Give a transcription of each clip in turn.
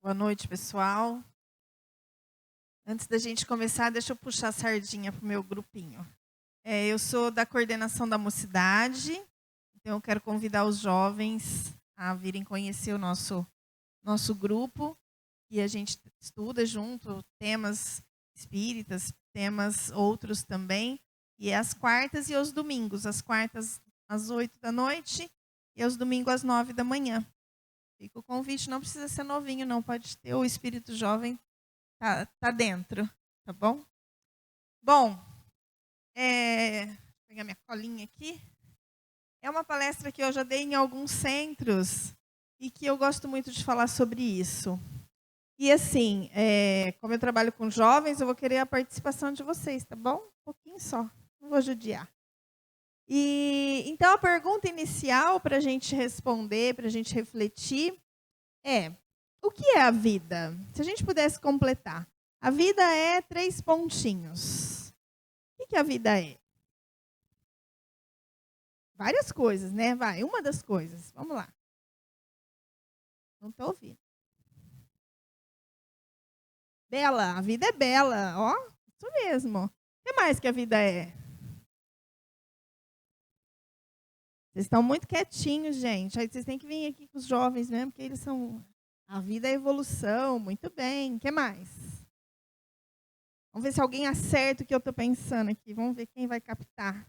Boa noite, pessoal. Antes da gente começar, deixa eu puxar a sardinha para o meu grupinho. Eu sou da coordenação da mocidade, então eu quero convidar os jovens a virem conhecer o nosso grupo, e a gente estuda junto temas espíritas, temas outros também, e é às quartas e aos domingos, às quartas às 8 da noite e aos domingos às 9 da manhã. Fica o convite, não precisa ser novinho, não, pode ter o espírito jovem, tá dentro, tá bom? Bom, vou pegar minha colinha aqui. É uma palestra que eu já dei em alguns centros e que eu gosto muito de falar sobre isso. E assim, como eu trabalho com jovens, eu vou querer a participação de vocês, tá bom? Um pouquinho só, não vou judiar. Então, a pergunta inicial para a gente responder, para a gente refletir, o que é a vida? Se a gente pudesse completar. A vida é 3 pontinhos. O que a vida é? Várias coisas, né? Uma das coisas. Vamos lá. Não estou ouvindo. Bela. A vida é bela. Ó, isso mesmo. O que mais que a vida é? Vocês estão muito quietinhos, gente. Aí vocês têm que vir aqui com os jovens mesmo, porque eles são... A vida é evolução. Muito bem. O que mais? Vamos ver se alguém acerta o que eu estou pensando aqui. Vamos ver quem vai captar.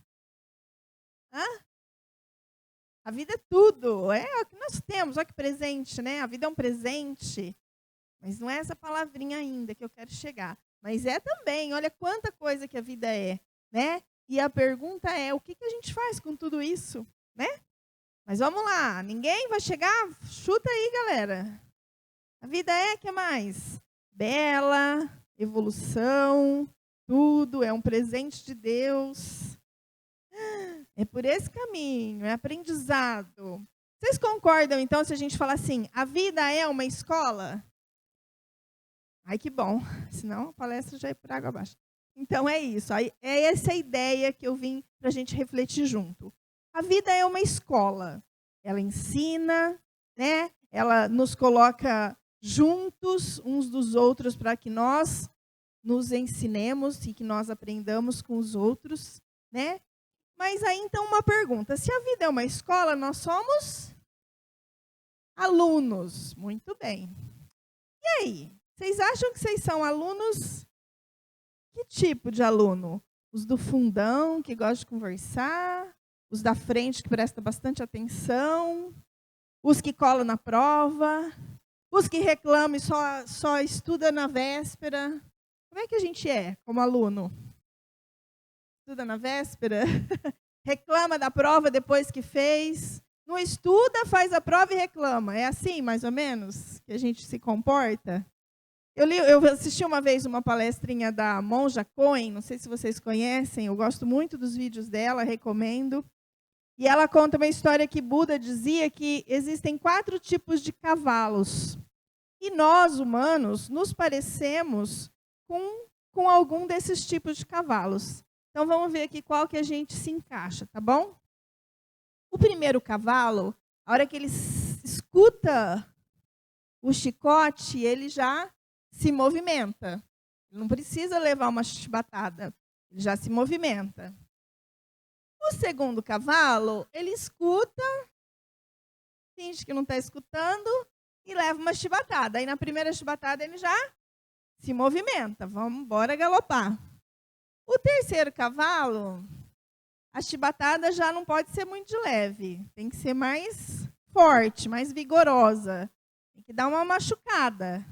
A vida é tudo. É o que nós temos. Olha que presente, né? A vida é um presente. Mas não é essa palavrinha ainda que eu quero chegar. Mas é também. Olha quanta coisa que a vida é, né? E a pergunta é, o que a gente faz com tudo isso, né? Mas vamos lá. Ninguém vai chegar? Chuta aí, galera. A vida é, o que mais? Bela, evolução, tudo, é um presente de Deus. É por esse caminho, é aprendizado. Vocês concordam, então, se a gente falar assim, a vida é uma escola? Ai, que bom, senão a palestra já é por água abaixo. Então, é isso. É essa a ideia que eu vim para a gente refletir junto. A vida é uma escola. Ela ensina, né? Ela nos coloca juntos uns dos outros para que nós nos ensinemos e que nós aprendamos com os outros, né? Mas aí, então, uma pergunta. Se a vida é uma escola, nós somos alunos. Muito bem. E aí? Vocês acham que vocês são alunos? Que tipo de aluno? Os do fundão, que gostam de conversar? Os da frente, que prestam bastante atenção? Os que colam na prova? Os que reclamam e só estudam na véspera? Como é que a gente é como aluno? Estuda na véspera? Reclama da prova depois que fez? Não estuda, faz a prova e reclama. É assim, mais ou menos, que a gente se comporta? Eu assisti uma vez uma palestrinha da Monja Coen, não sei se vocês conhecem, eu gosto muito dos vídeos dela, recomendo. E ela conta uma história que Buda dizia que existem 4 tipos de cavalos. E nós, humanos, nos parecemos com algum desses tipos de cavalos. Então, vamos ver aqui qual que a gente se encaixa, tá bom? O primeiro cavalo, a hora que ele escuta o chicote, ele já se movimenta. Ele não precisa levar uma chibatada, ele já se movimenta. O segundo cavalo, ele escuta, finge que não está escutando e leva uma chibatada. Aí, na primeira chibatada, ele já se movimenta. Vamos embora galopar. O terceiro cavalo, a chibatada já não pode ser muito de leve. Tem que ser mais forte, mais vigorosa. Tem que dar uma machucada.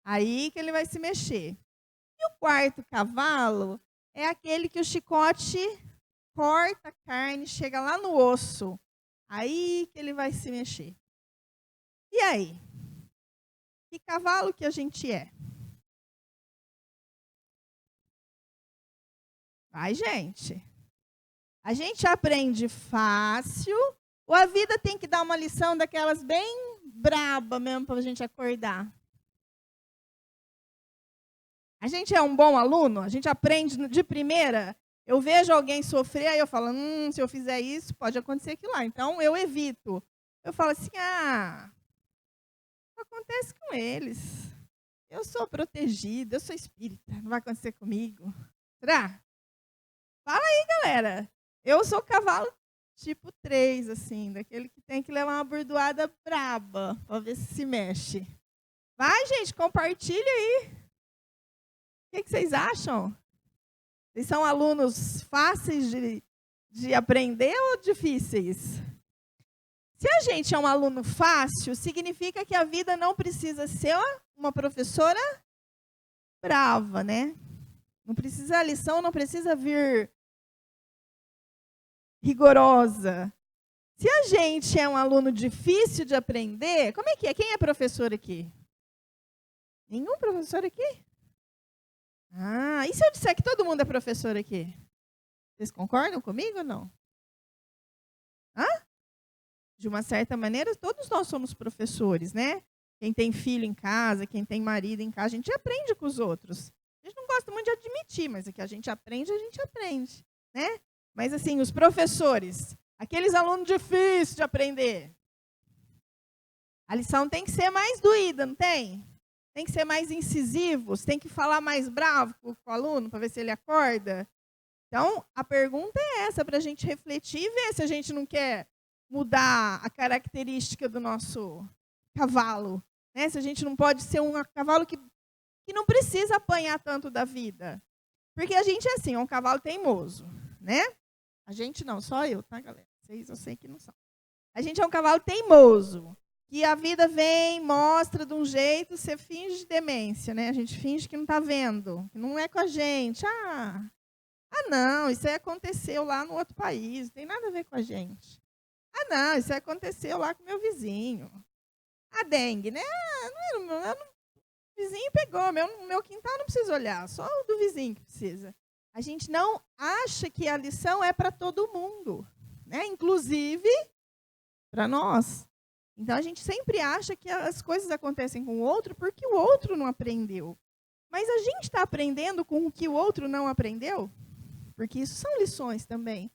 Aí que ele vai se mexer. E o quarto cavalo é aquele que o chicote corta a carne, chega lá no osso. Aí que ele vai se mexer. E aí? Que cavalo que a gente é? Vai, gente. A gente aprende fácil ou a vida tem que dar uma lição daquelas bem braba mesmo para a gente acordar? A gente é um bom aluno? A gente aprende de primeira? Eu vejo alguém sofrer, aí eu falo, se eu fizer isso, pode acontecer aquilo lá. Então, eu evito. Eu falo assim, acontece com eles. Eu sou protegida, eu sou espírita, não vai acontecer comigo. Será? Fala aí, galera. Eu sou cavalo tipo 3, assim, daquele que tem que levar uma bordoada braba para ver se mexe. Vai, gente, compartilha aí. O que vocês acham? Vocês são alunos fáceis de aprender ou difíceis? Se a gente é um aluno fácil, significa que a vida não precisa ser uma professora brava, né? Não precisa, a lição não precisa vir rigorosa. Se a gente é um aluno difícil de aprender, como é que é? Quem é professor aqui? Nenhum professor aqui? Ah, e se eu disser que todo mundo é professor aqui? Vocês concordam comigo ou não? Hã? De uma certa maneira, todos nós somos professores, né? Quem tem filho em casa, quem tem marido em casa, a gente aprende com os outros. A gente não gosta muito de admitir, mas o que a gente aprende, né? Mas assim, os professores, aqueles alunos difíceis de aprender, a lição tem que ser mais doída, não tem? Tem que ser mais incisivos, tem que falar mais bravo com o aluno para ver se ele acorda. Então, a pergunta é essa, para a gente refletir e ver se a gente não quer mudar a característica do nosso cavalo, né? Se a gente não pode ser um cavalo que não precisa apanhar tanto da vida. Porque a gente é assim, é um cavalo teimoso, né? A gente não, só eu, tá, galera? Vocês eu sei que não são. A gente é um cavalo teimoso, que a vida vem, mostra de um jeito, você finge demência, né? A gente finge que não está vendo, que não é com a gente. Não, isso aí aconteceu lá no outro país, não tem nada a ver com a gente. Não, isso aí aconteceu lá com meu vizinho. A dengue, né? O vizinho pegou, meu quintal não precisa olhar, só o do vizinho que precisa. A gente não acha que a lição é para todo mundo, né? Inclusive para nós. Então, a gente sempre acha que as coisas acontecem com o outro porque o outro não aprendeu. Mas a gente está aprendendo com o que o outro não aprendeu? Porque isso são lições também.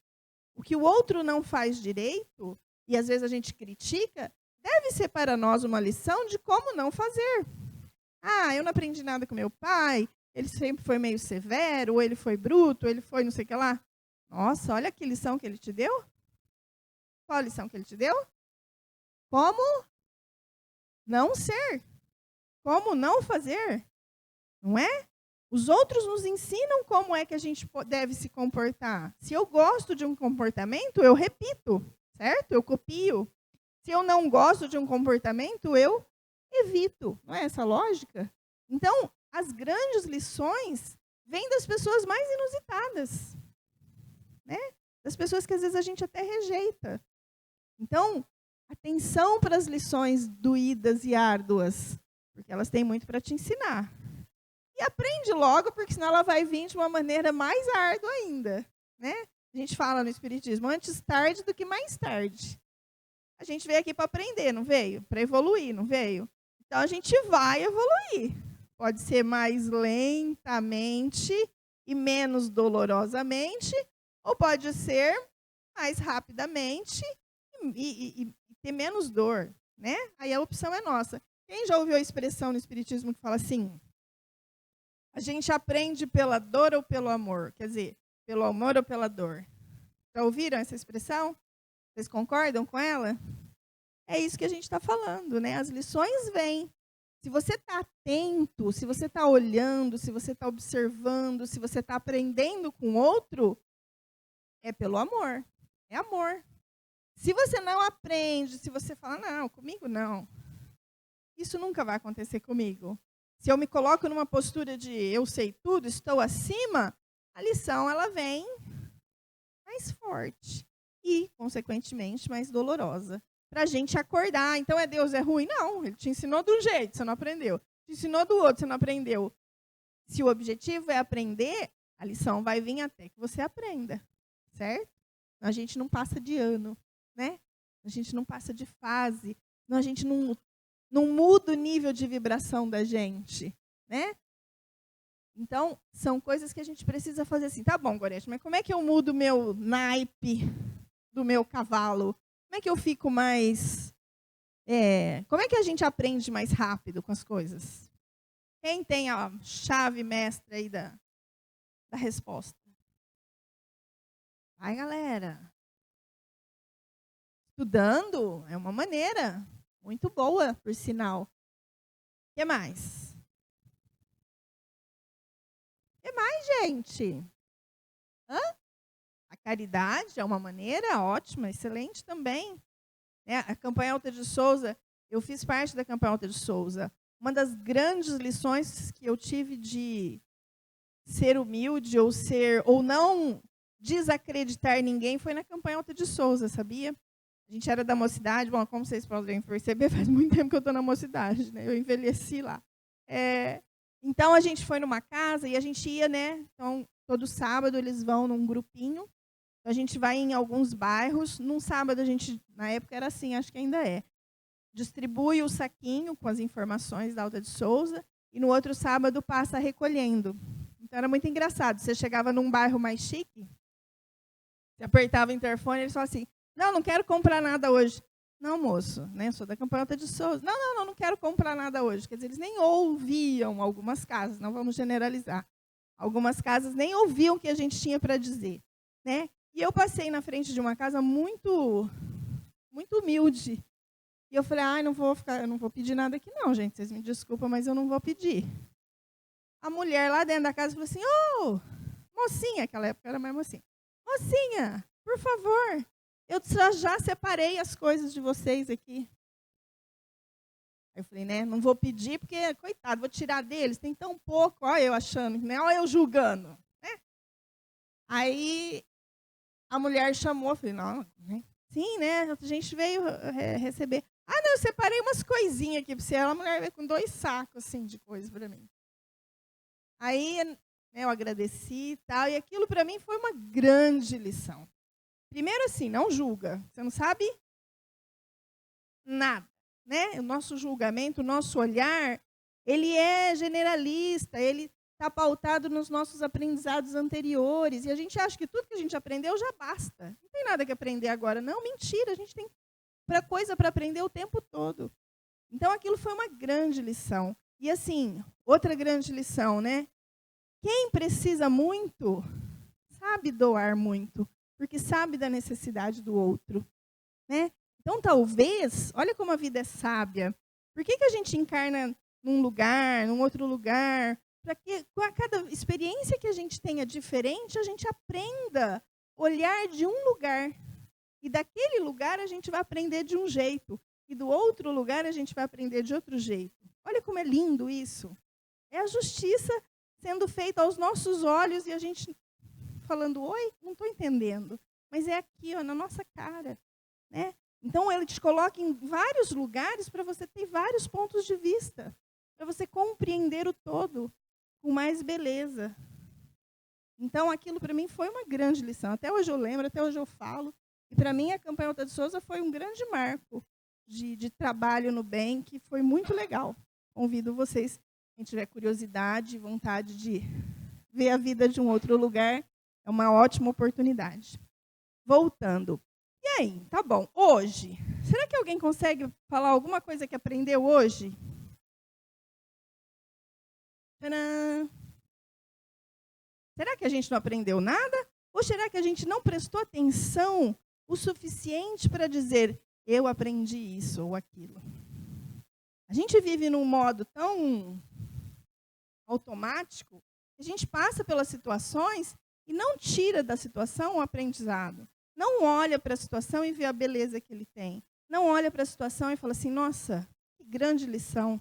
O que o outro não faz direito, e às vezes a gente critica, deve ser para nós uma lição de como não fazer. Eu não aprendi nada com meu pai, ele sempre foi meio severo, ou ele foi bruto, ou ele foi não sei o que lá. Nossa, olha que lição que ele te deu. Qual a lição que ele te deu? Como não ser. Como não fazer. Não é? Os outros nos ensinam como é que a gente deve se comportar. Se eu gosto de um comportamento, eu repito, certo? Eu copio. Se eu não gosto de um comportamento, eu evito. Não é essa a lógica? Então, as grandes lições vêm das pessoas mais inusitadas, né? Das pessoas que às vezes a gente até rejeita. Então, atenção para as lições doídas e árduas, porque elas têm muito para te ensinar. E aprende logo, porque senão ela vai vir de uma maneira mais árdua ainda, né? A gente fala no Espiritismo, antes tarde do que mais tarde. A gente veio aqui para aprender, não veio? Para evoluir, não veio? Então, a gente vai evoluir. Pode ser mais lentamente e menos dolorosamente, ou pode ser mais rapidamente e ter menos dor, né? Aí a opção é nossa. Quem já ouviu a expressão no Espiritismo que fala assim, a gente aprende pela dor ou pelo amor? Quer dizer, pelo amor ou pela dor? Já ouviram essa expressão? Vocês concordam com ela? É isso que a gente está falando, né? As lições vêm. Se você está atento, se você está olhando, se você está observando, se você está aprendendo com outro, é pelo amor. É amor. Se você não aprende, se você fala, não, comigo não. Isso nunca vai acontecer comigo. Se eu me coloco numa postura de eu sei tudo, estou acima, a lição ela vem mais forte e, consequentemente, mais dolorosa. Para a gente acordar. Então, Deus é ruim? Não, ele te ensinou de um jeito, você não aprendeu. Te ensinou do outro, você não aprendeu. Se o objetivo é aprender, a lição vai vir até que você aprenda, certo? A gente não passa de ano, né? A gente não passa de fase, a gente não muda o nível de vibração da gente, né? Então, são coisas que a gente precisa fazer assim. Tá bom, Gorete, mas como é que eu mudo o meu naipe do meu cavalo? Como é que eu fico mais como é que a gente aprende mais rápido com as coisas? Quem tem a chave mestra aí da resposta? Vai, galera. Estudando é uma maneira muito boa, por sinal. O que mais? O que mais, gente? A caridade é uma maneira ótima, excelente também. A Campanha Alta de Souza, eu fiz parte da Campanha Alta de Souza. Uma das grandes lições que eu tive de ser humilde ou não desacreditar ninguém foi na Campanha Alta de Souza, sabia? A gente era da mocidade, bom, como vocês podem perceber, faz muito tempo que eu estou na mocidade, né? Eu envelheci lá. Então, a gente foi numa casa e a gente ia, né? Então, todo sábado eles vão num grupinho. A gente vai em alguns bairros. Num sábado, a gente, na época era assim, acho que ainda é. Distribui o saquinho com as informações da Alta de Souza e no outro sábado passa recolhendo. Então, era muito engraçado. Você chegava num bairro mais chique, você apertava o interfone e eles falavam assim, não quero comprar nada hoje. Não, moço, né? Sou da Campanha Alta de Souza. Não quero comprar nada hoje. Quer dizer, eles nem ouviam algumas casas, não vamos generalizar. Algumas casas nem ouviam o que a gente tinha para dizer, né? E eu passei na frente de uma casa muito humilde. E eu falei, eu não vou pedir nada aqui não, gente. Vocês me desculpam, mas eu não vou pedir. A mulher lá dentro da casa falou assim, mocinha, aquela época era mais mocinha. Mocinha, por favor, eu já separei as coisas de vocês aqui. Aí eu falei, né, não vou pedir porque, coitado, vou tirar deles, tem tão pouco, olha eu achando, né, olha eu julgando. Né? Aí a mulher chamou, eu falei, não, né? Sim, né, a gente veio receber. Não, eu separei umas coisinhas aqui para você. A mulher veio com 2 sacos assim, de coisa para mim. Aí eu agradeci e tal, e aquilo para mim foi uma grande lição. Primeiro assim, não julga, você não sabe nada. Né? O nosso julgamento, o nosso olhar, ele é generalista, ele está pautado nos nossos aprendizados anteriores, e a gente acha que tudo que a gente aprendeu já basta. Não tem nada que aprender agora. Não, mentira, a gente tem coisa para aprender o tempo todo. Então, aquilo foi uma grande lição. E, assim, outra grande lição, né? Quem precisa muito, sabe doar muito, porque sabe da necessidade do outro, né? Então, talvez, olha como a vida é sábia. Por que a gente encarna num lugar, num outro lugar? Para que, com cada experiência que a gente tenha diferente, a gente aprenda a olhar de um lugar. E daquele lugar a gente vai aprender de um jeito. E do outro lugar a gente vai aprender de outro jeito. Olha como é lindo isso. É a justiça sendo feita aos nossos olhos e a gente falando, oi, não estou entendendo. Mas é aqui, na nossa cara. Né? Então, ele te coloca em vários lugares para você ter vários pontos de vista, para você compreender o todo com mais beleza. Então, aquilo para mim foi uma grande lição. Até hoje eu lembro, até hoje eu falo. E para mim, a Campanha Alta de Souza foi um grande marco de trabalho no bem, que foi muito legal. Convido vocês, quem tiver curiosidade, vontade de ver a vida de um outro lugar, é uma ótima oportunidade. Voltando. E aí, tá bom, hoje, será que alguém consegue falar alguma coisa que aprendeu hoje? Tcharam! Será que a gente não aprendeu nada? Ou será que a gente não prestou atenção o suficiente para dizer, eu aprendi isso ou aquilo? A gente vive num modo tão automático, que a gente passa pelas situações e não tira da situação o aprendizado. Não olha para a situação e vê a beleza que ele tem. Não olha para a situação e fala assim, nossa, que grande lição.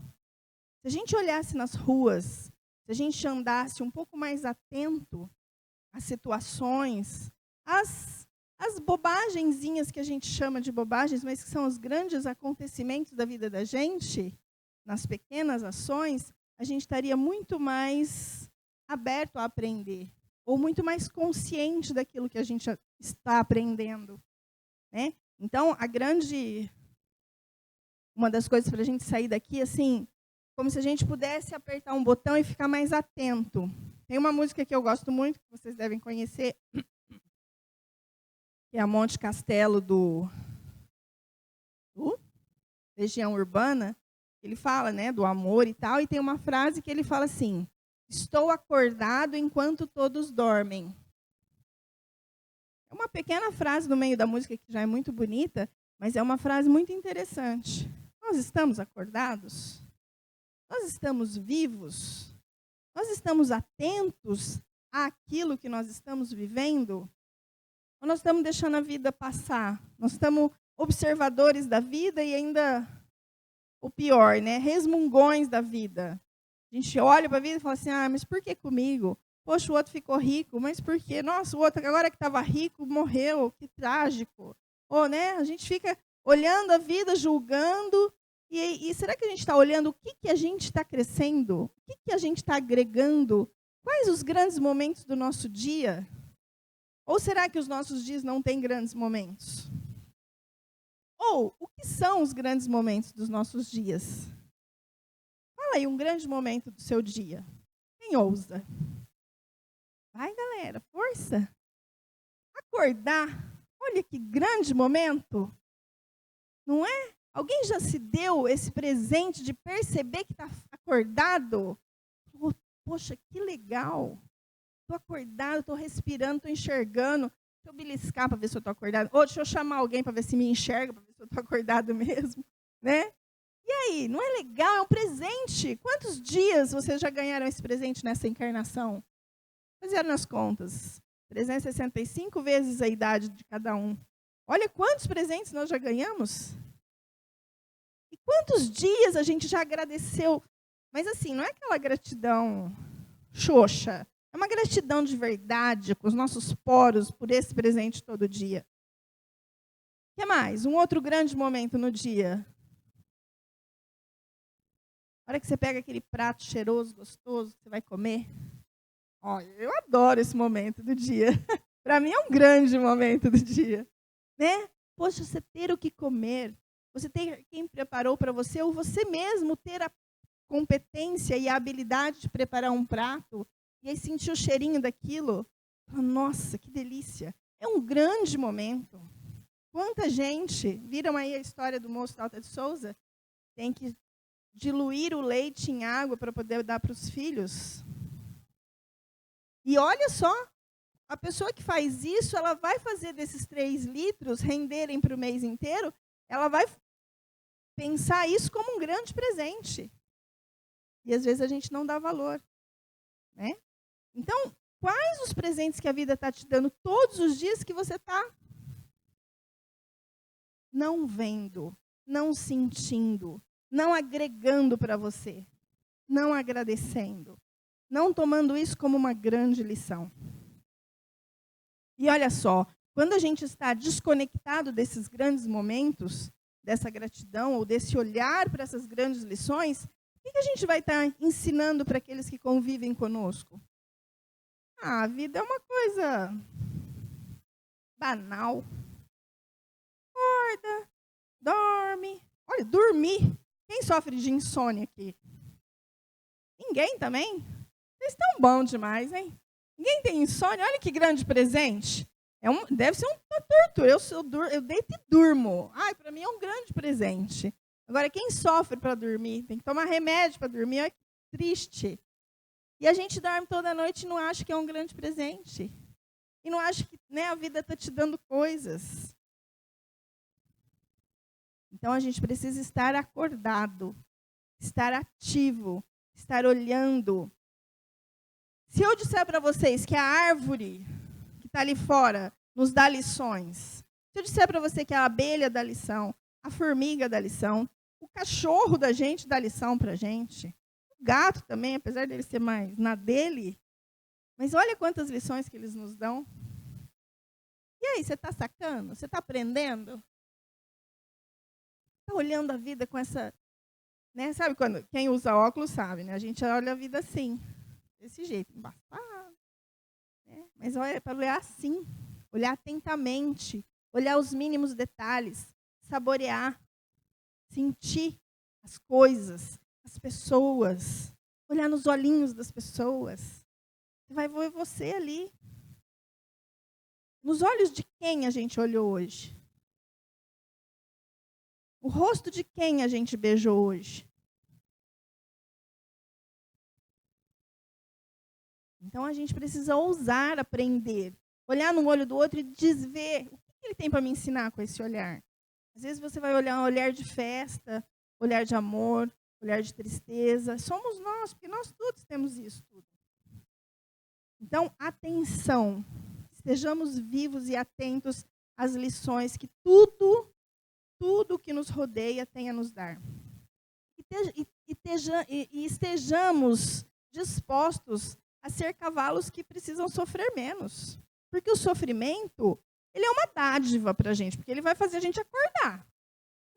Se a gente olhasse nas ruas, se a gente andasse um pouco mais atento às situações, às bobagenzinhas que a gente chama de bobagens, mas que são os grandes acontecimentos da vida da gente, nas pequenas ações, a gente estaria muito mais aberto a aprender, ou muito mais consciente daquilo que a gente está aprendendo. Né? Então, uma das coisas para a gente sair daqui, assim, como se a gente pudesse apertar um botão e ficar mais atento. Tem uma música que eu gosto muito, que vocês devem conhecer, que é a Monte Castelo do Legião Urbana, ele fala, né, do amor e tal, e tem uma frase que ele fala assim: estou acordado enquanto todos dormem. É uma pequena frase no meio da música que já é muito bonita, mas é uma frase muito interessante. Nós estamos acordados? Nós estamos vivos? Nós estamos atentos àquilo que nós estamos vivendo? Ou nós estamos deixando a vida passar? Nós estamos observadores da vida e ainda, o pior, né, resmungões da vida. A gente olha para a vida e fala assim, mas por que comigo? Poxa, o outro ficou rico, mas por quê? Nossa, o outro agora que estava rico morreu, que trágico. Ou, né, a gente fica olhando a vida, julgando, e será que a gente está olhando o que a gente está crescendo? O que a gente está agregando? Quais os grandes momentos do nosso dia? Ou será que os nossos dias não têm grandes momentos? Ou, o que são os grandes momentos dos nossos dias? Fala aí um grande momento do seu dia. Quem ousa? Vai, galera, força. Acordar. Olha que grande momento. Não é? Alguém já se deu esse presente de perceber que está acordado? Poxa, que legal. Estou acordado, estou respirando, estou enxergando. Deixa eu beliscar para ver se eu estou acordado. Ou deixa eu chamar alguém para ver se me enxerga, para ver se eu estou acordado mesmo. Né? E aí, não é legal? É um presente. Quantos dias vocês já ganharam esse presente nessa encarnação? Fizeram as contas. 365 vezes a idade de cada um. Olha quantos presentes nós já ganhamos. E quantos dias a gente já agradeceu. Mas assim, não é aquela gratidão xoxa. É uma gratidão de verdade, com os nossos poros, por esse presente todo dia. O que mais? Um outro grande momento no dia. A hora que você pega aquele prato cheiroso, gostoso, que você vai comer. Eu adoro esse momento do dia. Para mim é um grande momento do dia. Né? Poxa, você ter o que comer, você ter quem preparou para você, ou você mesmo ter a competência e a habilidade de preparar um prato, e aí sentir o cheirinho daquilo. Nossa, que delícia. É um grande momento. Quanta gente, viram aí a história do moço da Alta de Souza? Tem que diluir o leite em água para poder dar para os filhos. E olha só, a pessoa que faz isso, ela vai fazer desses 3 litros renderem para o mês inteiro, ela vai pensar isso como um grande presente. E às vezes a gente não dá valor. Né? Então, quais os presentes que a vida está te dando todos os dias que você está não vendo, não sentindo, não agregando para você, não agradecendo, não tomando isso como uma grande lição? E olha só, quando a gente está desconectado desses grandes momentos, dessa gratidão ou desse olhar para essas grandes lições, o que a gente vai estar ensinando para aqueles que convivem conosco? A vida é uma coisa banal. Acorda, dorme. Olha, dormir. Quem sofre de insônia aqui? Ninguém também? Vocês estão bons demais, hein? Ninguém tem insônia? Olha que grande presente. Deve ser uma tortura. Eu deito e durmo. Para mim é um grande presente. Agora, quem sofre para dormir? Tem que tomar remédio para dormir. Olha que triste. E a gente dorme toda noite e não acha que é um grande presente. E não acha que, né, a vida está te dando coisas. Então, a gente precisa estar acordado, estar ativo, estar olhando. Se eu disser para vocês que a árvore que está ali fora nos dá lições, se eu disser para você que a abelha dá lição, a formiga dá lição, o cachorro da gente dá lição para a gente, o gato também, apesar dele ser mais na dele, mas olha quantas lições que eles nos dão. E aí, você está sacando? Você está aprendendo? Está olhando a vida com essa... Né? Sabe quando quem usa óculos sabe, né? A gente olha a vida assim, desse jeito, embaçado. Né? Mas olha para olhar assim, olhar atentamente, olhar os mínimos detalhes, saborear, sentir as coisas, as pessoas, olhar nos olhinhos das pessoas. Você vai ver você ali. Nos olhos de quem a gente olhou hoje? O rosto de quem a gente beijou hoje? Então a gente precisa ousar aprender, olhar no olho do outro e desver o que ele tem para me ensinar com esse olhar. Às vezes você vai olhar um olhar de festa, olhar de amor, olhar de tristeza. Somos nós, porque nós todos temos isso tudo. Então, atenção. Estejamos vivos e atentos às lições que tudo que nos rodeia tem a nos dar. E estejamos dispostos a ser cavalos que precisam sofrer menos. Porque o sofrimento, ele é uma dádiva para a gente, porque ele vai fazer a gente acordar.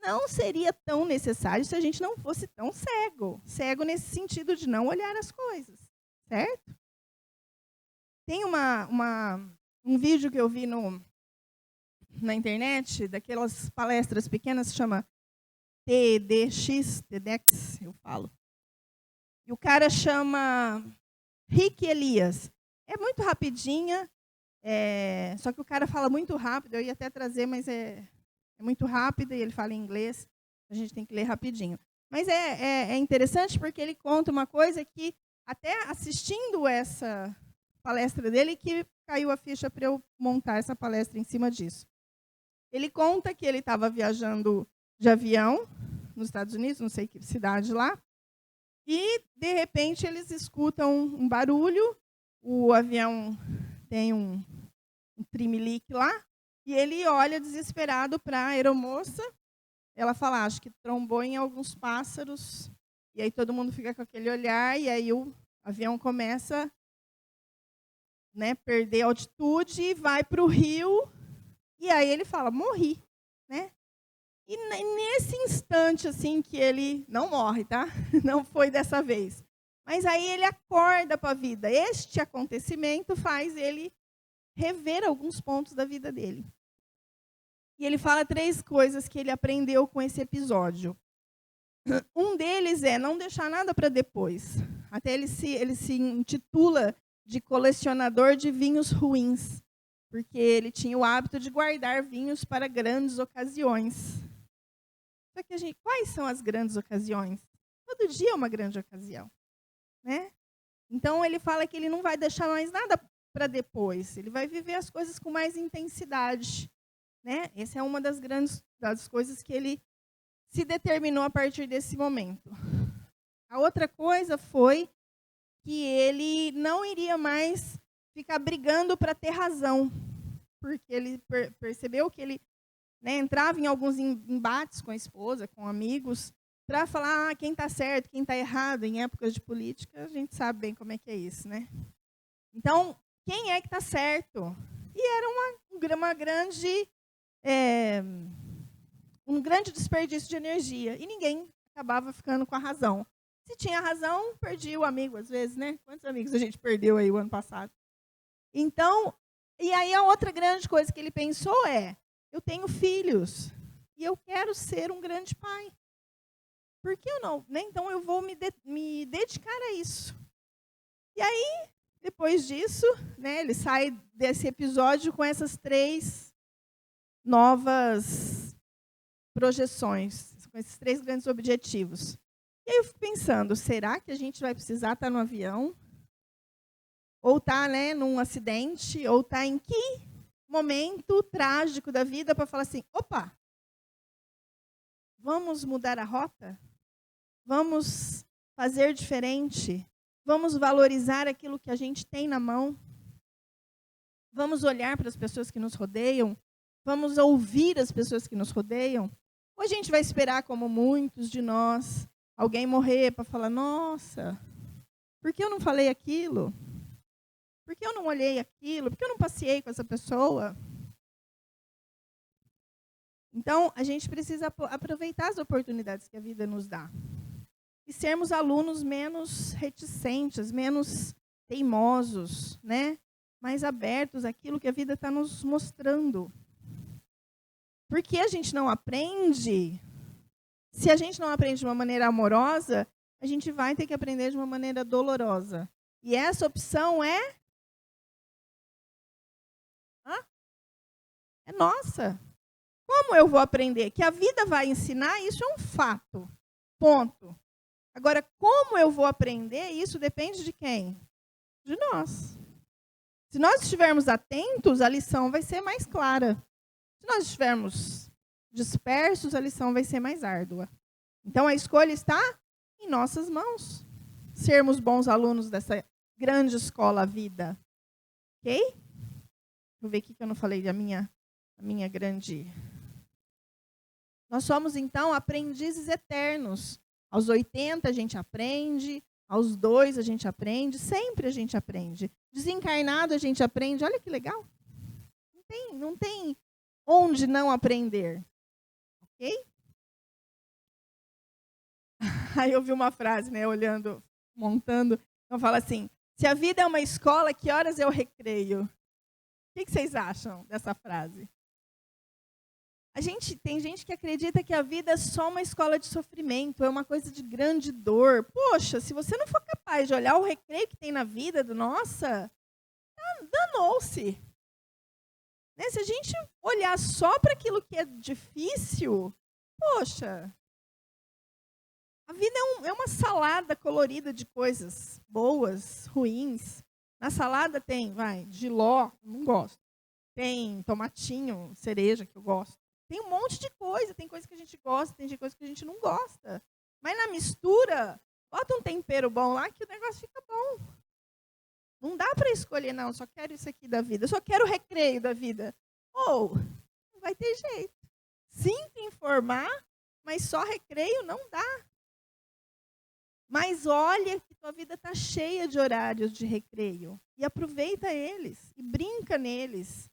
Não seria tão necessário se a gente não fosse tão cego. Cego nesse sentido de não olhar as coisas, certo? Tem um vídeo que eu vi na internet, daquelas palestras pequenas, se chama TEDx, eu falo. E o cara chama Rick Elias. É muito rapidinha, só que o cara fala muito rápido. Eu ia até trazer, mas é muito rápido e ele fala em inglês. A gente tem que ler rapidinho. Mas é interessante porque ele conta uma coisa que, até assistindo essa palestra dele, que caiu a ficha para eu montar essa palestra em cima disso. Ele conta que ele estava viajando de avião nos Estados Unidos, não sei que cidade lá, e, de repente, eles escutam um barulho, o avião tem um trimelique lá, e ele olha desesperado para a aeromoça. Ela fala, acho que trombou em alguns pássaros, e aí todo mundo fica com aquele olhar, e aí o avião começa a perder altitude e vai para o rio, e aí ele fala, morri. Né? E nesse instante, assim, que ele não morre, tá? Não foi dessa vez. Mas aí ele acorda para a vida. Este acontecimento faz ele rever alguns pontos da vida dele. E ele fala 3 coisas que ele aprendeu com esse episódio. Um deles é não deixar nada para depois. Até ele se intitula de colecionador de vinhos ruins, porque ele tinha o hábito de guardar vinhos para grandes ocasiões. Só que quais são as grandes ocasiões? Todo dia é uma grande ocasião, né? Então ele fala que ele não vai deixar mais nada para depois. Ele vai viver as coisas com mais intensidade, né? Essa é uma das coisas que ele se determinou a partir desse momento. A outra coisa foi que ele não iria mais ficar brigando para ter razão, porque ele percebeu que ele entrava em alguns embates com a esposa, com amigos, para falar quem está certo, quem está errado. Em épocas de política, a gente sabe bem como é que é isso, né? Então, quem é que está certo? E era um grande desperdício de energia, e ninguém acabava ficando com a razão. Se tinha razão, perdia o amigo, às vezes, né? Quantos amigos a gente perdeu aí o ano passado? Então, e aí a outra grande coisa que ele pensou é, eu tenho filhos, e eu quero ser um grande pai. Por que eu não? Né? Então, eu vou me dedicar a isso. E aí, depois disso, ele sai desse episódio com essas 3 novas projeções, com esses 3 grandes objetivos. E aí eu fico pensando, será que a gente vai precisar estar no avião? Ou estar num acidente? Ou estar em que momento trágico da vida para falar assim, opa, vamos mudar a rota? Vamos fazer diferente? Vamos valorizar aquilo que a gente tem na mão? Vamos olhar para as pessoas que nos rodeiam? Vamos ouvir as pessoas que nos rodeiam? Ou a gente vai esperar, como muitos de nós, alguém morrer para falar, nossa, por que eu não falei aquilo? Por que eu não olhei aquilo? Por que eu não passeei com essa pessoa? Então, a gente precisa aproveitar as oportunidades que a vida nos dá. E sermos alunos menos reticentes, menos teimosos, né? Mais abertos àquilo que a vida está nos mostrando. Porque a gente não aprende. Se a gente não aprende de uma maneira amorosa, a gente vai ter que aprender de uma maneira dolorosa. E essa opção é nossa. como eu vou aprender? Que a vida vai ensinar, isso é um fato. Ponto. Agora, como eu vou aprender, isso depende de quem? De nós. Se nós estivermos atentos, a lição vai ser mais clara. Se nós estivermos dispersos, a lição vai ser mais árdua. Então, a escolha está em nossas mãos. Sermos bons alunos dessa grande escola vida. Ok? Deixa eu ver aqui que eu não falei da minha grande... Nós somos, então, aprendizes eternos. Aos 80 a gente aprende, aos 2 a gente aprende, sempre a gente aprende. Desencarnado a gente aprende, olha que legal. Não tem onde não aprender. Ok? Aí eu vi uma frase, né, olhando, montando, então fala assim, se a vida é uma escola, que horas é o recreio? O que vocês acham dessa frase? Tem gente que acredita que a vida é só uma escola de sofrimento, é uma coisa de grande dor. Poxa, se você não for capaz de olhar o recreio que tem na vida, nossa, danou-se. Né? Se a gente olhar só para aquilo que é difícil, poxa, a vida é uma salada colorida de coisas boas, ruins. Na salada tem, jiló, não gosto. Tem tomatinho, cereja, que eu gosto. Tem um monte de coisa, tem coisa que a gente gosta, tem coisa que a gente não gosta. Mas na mistura, bota um tempero bom lá que o negócio fica bom. Não dá para escolher, não, só quero isso aqui da vida, só quero o recreio da vida. Não vai ter jeito. Sinto informar, mas só recreio não dá. Mas olha que tua vida está cheia de horários de recreio. E aproveita eles, e brinca neles.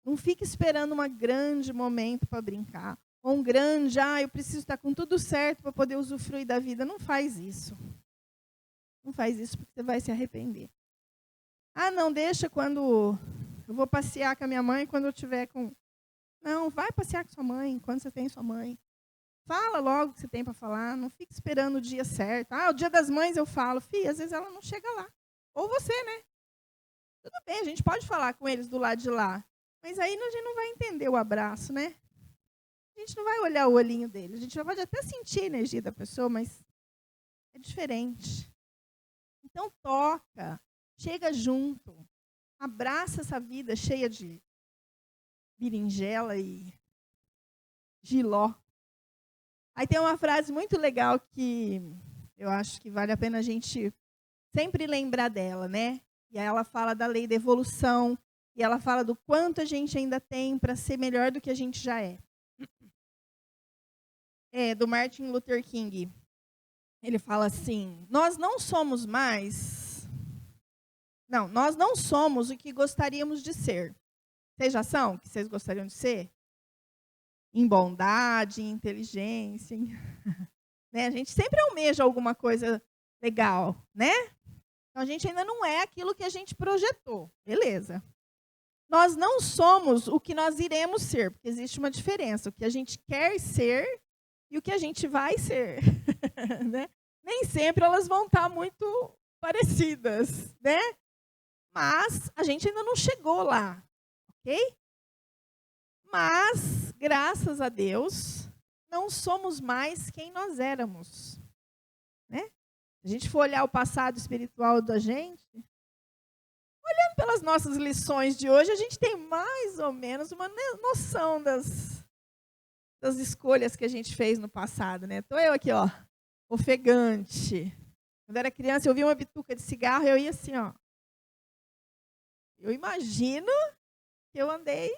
Não fique esperando um grande momento para brincar. Ou um grande, eu preciso estar com tudo certo para poder usufruir da vida. Não faz isso. Não faz isso porque você vai se arrepender. Não, deixa quando eu vou passear com a minha mãe, quando eu tiver com... Não, vai passear com sua mãe, quando você tem sua mãe. Fala logo o que você tem para falar, não fique esperando o dia certo. O dia das mães eu falo. Às vezes ela não chega lá. Ou você, né? Tudo bem, a gente pode falar com eles do lado de lá. Mas aí a gente não vai entender o abraço, né? A gente não vai olhar o olhinho dele. A gente pode até sentir a energia da pessoa, mas é diferente. Então toca, chega junto, abraça essa vida cheia de berinjela e jiló. Aí tem uma frase muito legal que eu acho que vale a pena a gente sempre lembrar dela, né? E aí ela fala da lei da evolução, e ela fala do quanto a gente ainda tem para ser melhor do que a gente já é. É do Martin Luther King. Ele fala assim, nós não somos o que gostaríamos de ser. Vocês já são o que vocês gostariam de ser? Em bondade, em inteligência. Né? A gente sempre almeja alguma coisa legal, né? Então a gente ainda não é aquilo que a gente projetou. Beleza. Nós não somos o que nós iremos ser, porque existe uma diferença. O que a gente quer ser e o que a gente vai ser. Né? Nem sempre elas vão estar muito parecidas, né? Mas a gente ainda não chegou lá, ok? Mas, graças a Deus, não somos mais quem nós éramos. Né? Se a gente for olhar o passado espiritual da gente, olhando pelas nossas lições de hoje, a gente tem mais ou menos uma noção das escolhas que a gente fez no passado. Né? Estou eu aqui, ofegante. Quando eu era criança, eu via uma bituca de cigarro e eu ia assim, Eu imagino que eu andei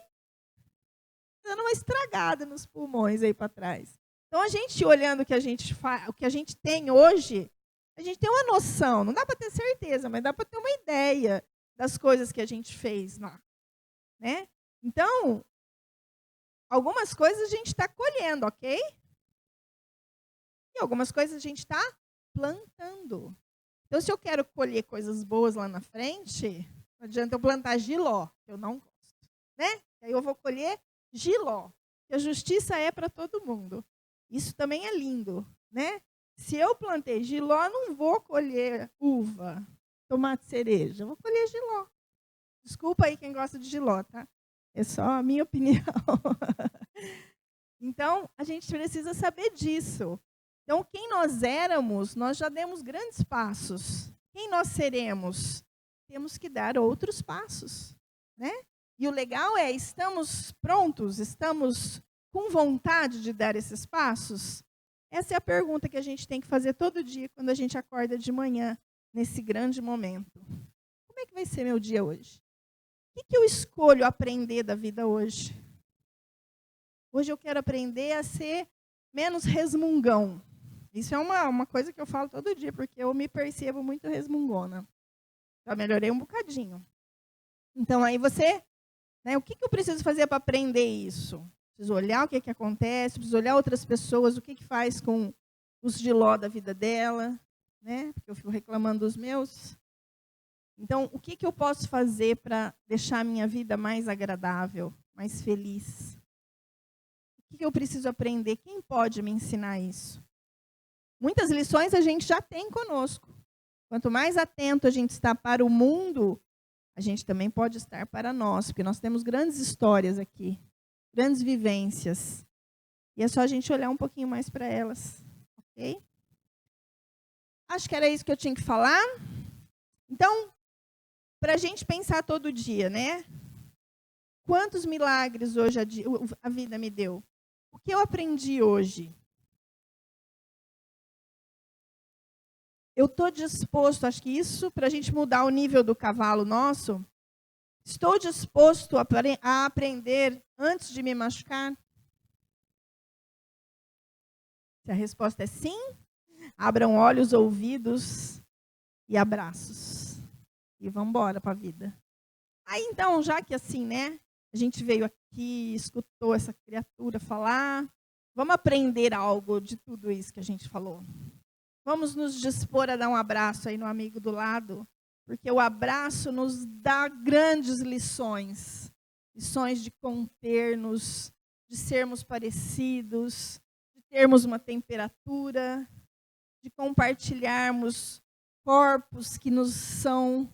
dando uma estragada nos pulmões aí para trás. Então, a gente olhando o que a gente o que a gente tem hoje, a gente tem uma noção. Não dá para ter certeza, mas dá para ter uma ideia das coisas que a gente fez lá. Né? Então, algumas coisas a gente está colhendo, ok? E algumas coisas a gente está plantando. Então, se eu quero colher coisas boas lá na frente, não adianta eu plantar jiló, que eu não gosto. Né? Aí eu vou colher jiló. Que a justiça é para todo mundo. Isso também é lindo. Né? Se eu plantei jiló, não vou colher uva, tomate cereja. Eu vou colher jiló. Desculpa aí quem gosta de jiló, tá? É só a minha opinião. Então, a gente precisa saber disso. Então, quem nós éramos, nós já demos grandes passos. Quem nós seremos? Temos que dar outros passos, né? E o legal é, estamos prontos? Estamos com vontade de dar esses passos? Essa é a pergunta que a gente tem que fazer todo dia quando a gente acorda de manhã, nesse grande momento. Como é que vai ser meu dia hoje? O que eu escolho aprender da vida hoje? Hoje eu quero aprender a ser menos resmungão. Isso é uma coisa que eu falo todo dia, porque eu me percebo muito resmungona. Já melhorei um bocadinho. Então, aí você... Né, o que eu preciso fazer para aprender isso? Preciso olhar o que acontece, preciso olhar outras pessoas, o que faz com os giló da vida dela, né? Porque eu fico reclamando dos meus. Então, o que eu posso fazer para deixar a minha vida mais agradável, mais feliz? O que eu preciso aprender? Quem pode me ensinar isso? Muitas lições a gente já tem conosco. Quanto mais atento a gente está para o mundo, a gente também pode estar para nós, porque nós temos grandes histórias aqui, grandes vivências. E é só a gente olhar um pouquinho mais para elas, ok? Acho que era isso que eu tinha que falar. Então, para a gente pensar todo dia, né? Quantos milagres hoje a vida me deu? O que eu aprendi hoje? Eu estou disposto, acho que isso, para a gente mudar o nível do cavalo nosso, estou disposto a aprender antes de me machucar? Se a resposta é sim, abram olhos, ouvidos e abraços. E vamos embora para a vida. Aí então, já que assim, né, a gente veio aqui, escutou essa criatura falar, vamos aprender algo de tudo isso que a gente falou. Vamos nos dispor a dar um abraço aí no amigo do lado, porque o abraço nos dá grandes lições. Lições de conter-nos, de sermos parecidos, de termos uma temperatura, de compartilharmos corpos que nos são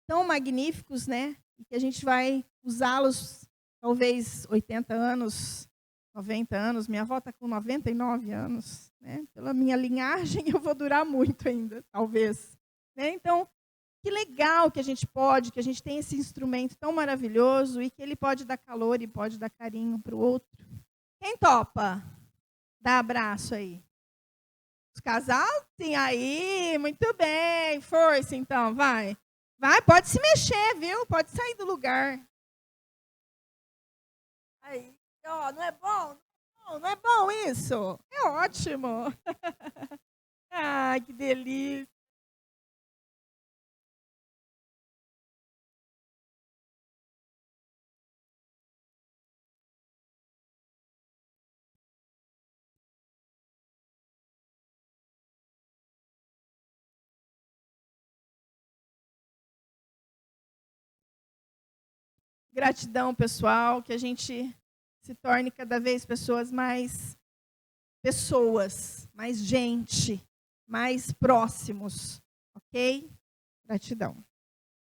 tão magníficos, né? E que a gente vai usá-los talvez 80 anos, 90 anos. Minha avó está com 99 anos, né? Pela minha linhagem, eu vou durar muito ainda, talvez. Né? Então, que legal que a gente tem esse instrumento tão maravilhoso e que ele pode dar calor e pode dar carinho para o outro. Quem topa? Dá abraço aí. Os casal? Sim, aí, muito bem. Força, então, vai. Vai, pode se mexer, viu? Pode sair do lugar. Aí, ó, não é bom? Não é bom isso? É ótimo. Ai, que delícia. Gratidão, pessoal, que a gente se torne cada vez pessoas, mais gente, mais próximos, ok? Gratidão.